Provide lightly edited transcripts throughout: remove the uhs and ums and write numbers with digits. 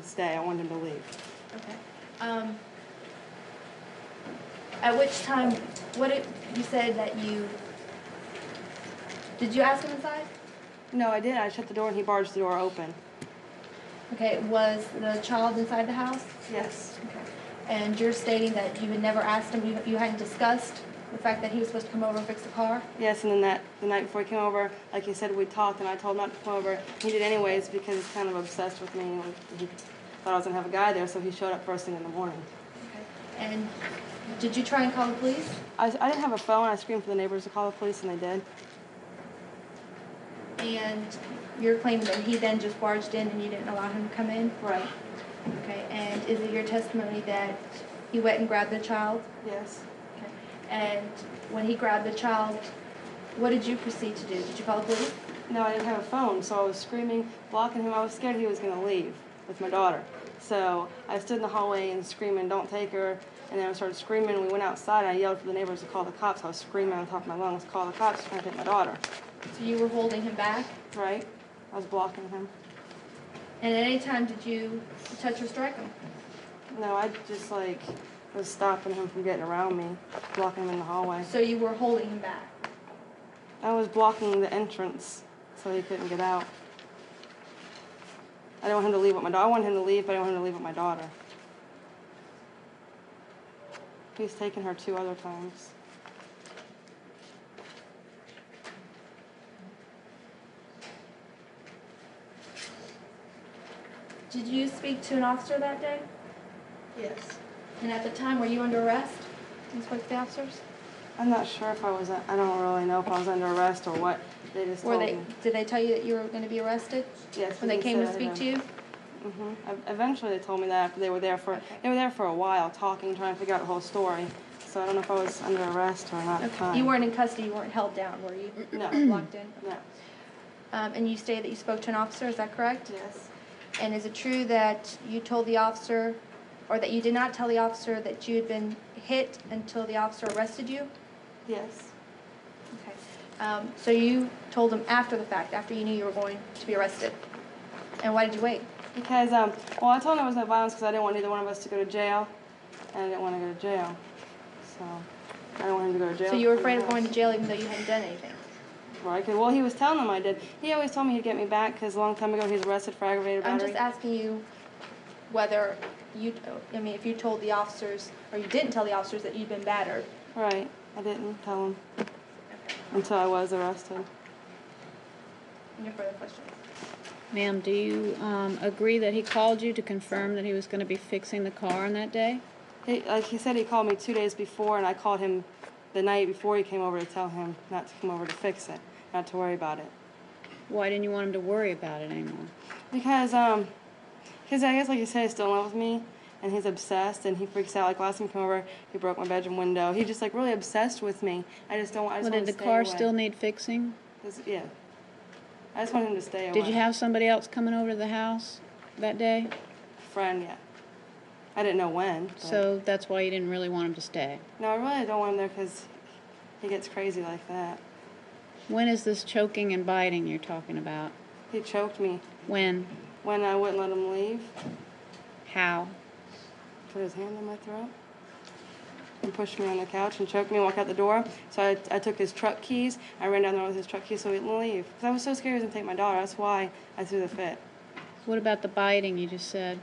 stay. I wanted him to leave. Okay. At which time, you said that did you ask him inside? No, I did. I shut the door and he barged the door open. Okay, was the child inside the house? Yes. Okay. And you're stating that you had never asked him, you hadn't discussed the fact that he was supposed to come over and fix the car? Yes, and then the night before he came over, like you said, we talked, and I told him not to come over. He did anyways because he's kind of obsessed with me. He thought I was going to have a guy there, so he showed up first thing in the morning. Okay. And did you try and call the police? I didn't have a phone. I screamed for the neighbors to call the police, and they did. And you're claiming that he then just barged in and you didn't allow him to come in? Right. Okay. And is it your testimony that he went and grabbed the child? Yes. Okay. And when he grabbed the child, what did you proceed to do? Did you call the police? No, I didn't have a phone, so I was screaming, blocking him. I was scared he was going to leave with my daughter. So I stood in the hallway and screaming, don't take her. And then I started screaming. We went outside, and I yelled for the neighbors to call the cops. I was screaming on top of my lungs, call the cops, trying to take my daughter. So you were holding him back? Right. I was blocking him. And at any time did you touch or strike him? No, I just, was stopping him from getting around me, blocking him in the hallway. So you were holding him back? I was blocking the entrance so he couldn't get out. I didn't want him to leave with my daughter. I wanted him to leave, but I didn't want him to leave with my daughter. He's taken her 2 other times. Did you speak to an officer that day? Yes. And at the time, were you under arrest? You spoke to the officers? I'm not sure if I was, I don't really know if I was under arrest or what. They just told me. Did they tell you that you were going to be arrested? Yes. When they came to speak to you? Eventually they told me that after they were there for a while talking, trying to figure out the whole story. So I don't know if I was under arrest or not at the time. You weren't in custody, you weren't held down, were you? No. Locked in? No. And you stated that you spoke to an officer, is that correct? Yes. And is it true that you told the officer, or that you did not tell the officer that you had been hit until the officer arrested you? Yes. Okay. So you told him after the fact, after you knew you were going to be arrested. And why did you wait? Because, I told him there was no violence because I didn't want either one of us to go to jail, and I didn't want to go to jail. So I didn't want him to go to jail. So you were afraid of going to jail even though you hadn't done anything? Right. Well, he was telling them I did. He always told me he'd get me back because a long time ago he was arrested for aggravated battery. I'm just asking you whether if you told the officers, or you didn't tell the officers that you'd been battered. Right. I didn't tell them until I was arrested. Any further questions? Ma'am, do you agree that he called you to confirm that he was going to be fixing the car on that day? Like he said, he called me 2 days before, and I called him the night before he came over to tell him not to come over to fix it, not to worry about it. Why didn't you want him to worry about it anymore? Because I guess, like you said, he's still in love with me, and he's obsessed, and he freaks out. Like last time he came over, he broke my bedroom window. He's just really obsessed with me. I just don't. I just Well, want did to the stay car away. still need fixing? Yeah. I just want him to stay away. Did you have somebody else coming over to the house that day? Friend, yeah. I didn't know when. So that's why you didn't really want him to stay? No, I really don't want him there because he gets crazy like that. When is this choking and biting you're talking about? He choked me. When? When I wouldn't let him leave. How? Put his hand on my throat and pushed me on the couch and choked me and walked out the door. So I took his truck keys. I ran down there with his truck keys so he wouldn't leave. Because I was so scared he was going to take my daughter. That's why I threw the fit. What about the biting you just said?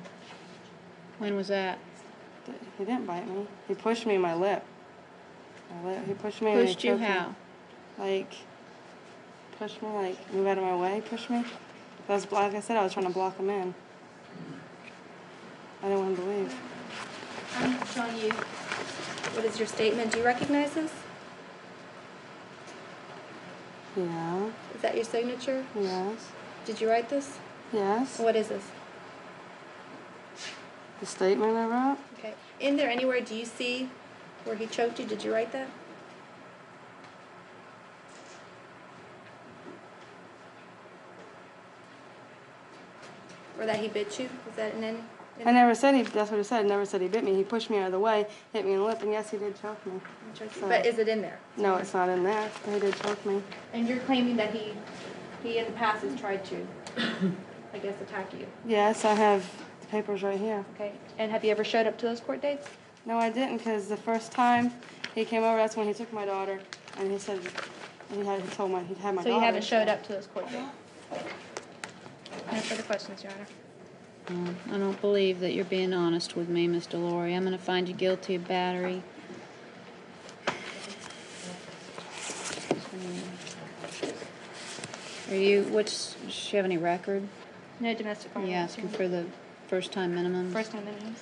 When was that? He didn't bite me. He pushed me in my lip. He pushed me. Pushed you how? Pushed me, move out of my way, pushed me. Like I said, I was trying to block him in. I didn't want him to leave. I'm showing you, what is your statement? Do you recognize this? Yeah. Is that your signature? Yes. Did you write this? Yes. What is this? The statement I wrote? Okay. In there anywhere, do you see where he choked you? Did you write that? Or that he bit you? Is that in any? I never said that's what he said. I never said he bit me. He pushed me out of the way, hit me in the lip, and yes, he did choke me. So, but is it in there? No, it's not in there. He did choke me. And you're claiming that he in the past has tried to, I guess, attack you? Yes, I have Paper's right here. Okay. And have you ever showed up to those court dates? No, I didn't, because the first time he came over, that's when he took my daughter, and he said he had my So daughter. you haven't showed up to those court dates? No further questions, Your Honor. I don't believe that you're being honest with me, Miss Delory. I'm going to find you guilty of battery. Does she have any record? No domestic violence. You asking for the first-time minimum? First-time minimums.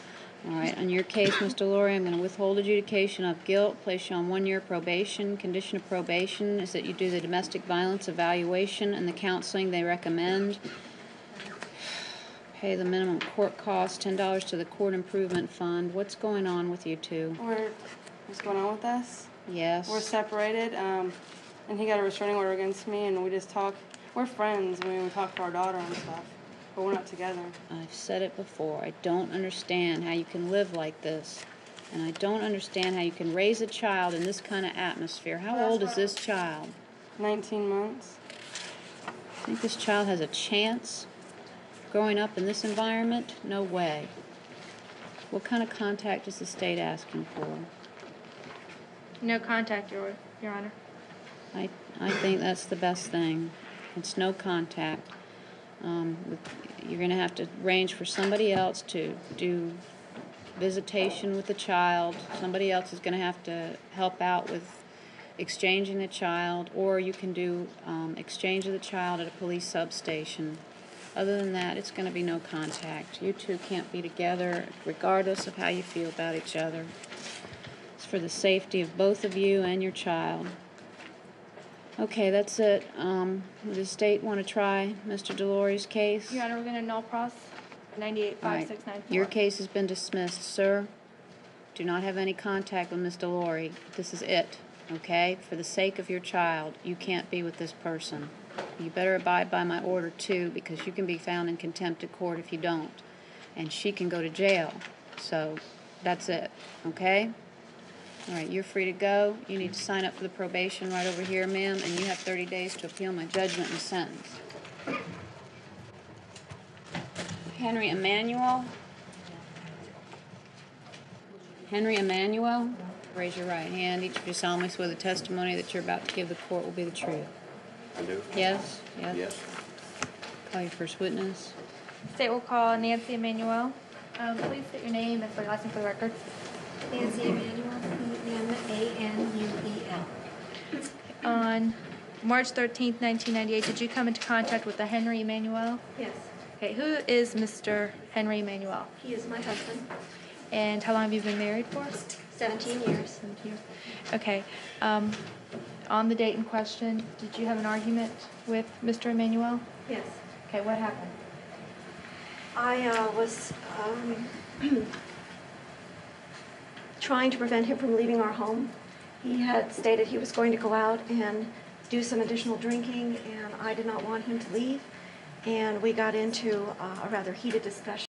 All right, on your case, Ms. Delory, I'm going to withhold adjudication of guilt, place you on 1-year probation. Condition of probation is that you do the domestic violence evaluation and the counseling they recommend. Pay the minimum court cost, $10 to the court improvement fund. What's going on with you two? What's going on with us? Yes. We're separated, and he got a restraining order against me, and we just talk. We're friends. We talk to our daughter and stuff, but we're not together. I've said it before. I don't understand how you can live like this. And I don't understand how you can raise a child in this kind of atmosphere. How old is this child? 19 months. Think this child has a chance growing up in this environment? No way. What kind of contact is the state asking for? No contact, Your Honor. I think that's the best thing. It's no contact. You're going to have to arrange for somebody else to do visitation with the child. Somebody else is going to have to help out with exchanging the child, or you can do exchange of the child at a police substation. Other than that, it's going to be no contact. You two can't be together regardless of how you feel about each other. It's for the safety of both of you and your child. Okay, that's it. Does the state want to try Mr. Delory's case? Your Honor, we're going to null pros 985694. Your case has been dismissed, sir. Do not have any contact with Ms. Delory. This is it, okay? For the sake of your child, you can't be with this person. You better abide by my order, too, because you can be found in contempt of court if you don't. And she can go to jail. So, that's it, okay? All right, you're free to go. You need to sign up for the probation right over here, ma'am, and you have 30 days to appeal my judgment and sentence. Henry Emanuel? Henry Emanuel? Raise your right hand. Each of you solemnly swear the testimony that you're about to give the court will be the truth. I do? Yes? Yes? Yes. Call your first witness. State will call Nancy Emanuel. Please state your name and for your license for the record. Nancy Emanuel, Emanuel. On March 13th, 1998, did you come into contact with the Henry Emanuel? Yes, Okay, who is Mr. Henry Emanuel? he is my husband, And how long have you been married for? 17 years. 17 years. Okay. On the date in question, did you have an argument with Mr. Emanuel? Yes. Okay, what happened? I was trying to prevent him from leaving our home. He had stated he was going to go out and do some additional drinking, and I did not want him to leave. And we got into a rather heated discussion.